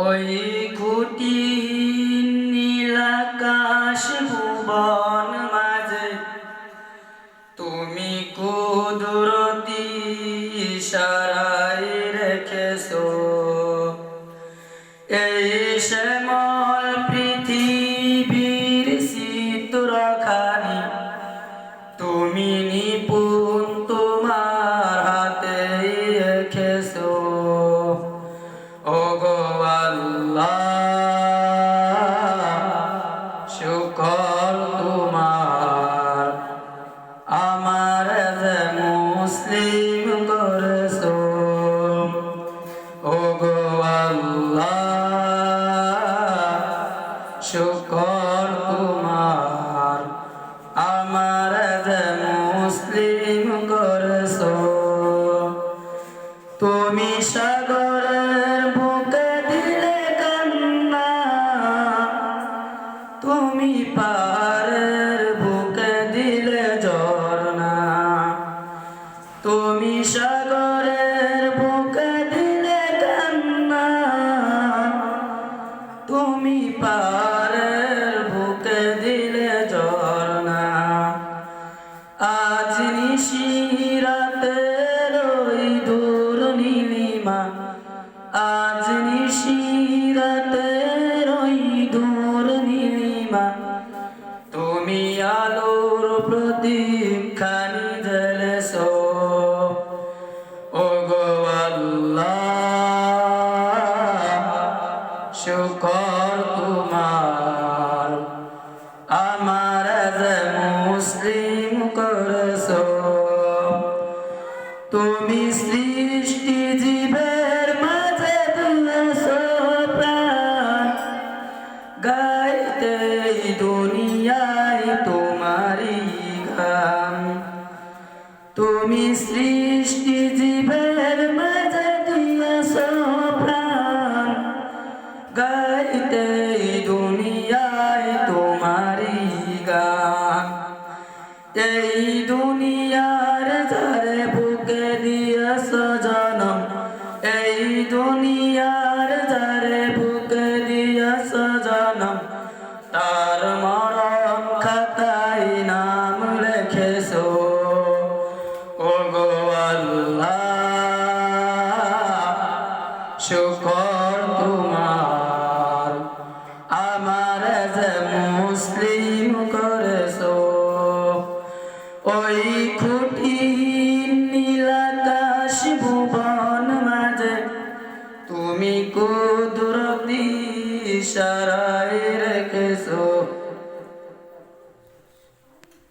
ওই খুঁটিহীন নীলাকাশ ভুবন মাঝে তুমি কুদরতি ইশারায় রেখেছো এই শ্যামল পৃথিবীর চিত্রখানি তুমি নিপুণ তোমার হাতে রেখেছো। ওগো আল্লাহ শুকর তোমার আমার যে মুসলিম করেছো। ওগো আল্লাহ শুকর তোমার আমার যে মুসলিম করেছো। তুমি সাগরের বুকে দিলে কান্না, তুমি পাহাড়ের বুকে দিলে ঝরনা, তুমি সাগরের বুকে দিলে কান্না, তুমি পাহাড়ের বুকে দিলে ঝরনা। আজ নিশিরাতের ওই দূর নীলিমা, আজ নিশিরাতের ওই দূর নীলিমা, তুমি আলোর প্রদীপখানি জ্বেলেছো। ওগো আল্লাহ শুকর তোমার আমার যে মুসলিম করেছো। তুমি সৃষ্টি জীবের মাঝে দিয়েছো প্রাণ, গাইতে দুনিয়ায় তোমারই গান। তুমি সৃষ্টি জীবের মাঝে দিয়েছো প্রাণ, গাইতে দুনিয়ায় তোমারই গান। এই দুনিয়ার যারে বুকে দিয়েছো জনম, এই দুনিয়ার যারে বুকে দিয়েছো জনম, তার মরণ খাতায় নাম লেখেছো। ওগো আল্লাহ শুকর তোমার আমার যে মুসলিম করেছো। ওই খুঁটিহীন নীলাকাশ ভুবন মাঝে তুমি কুদরতি ইশারা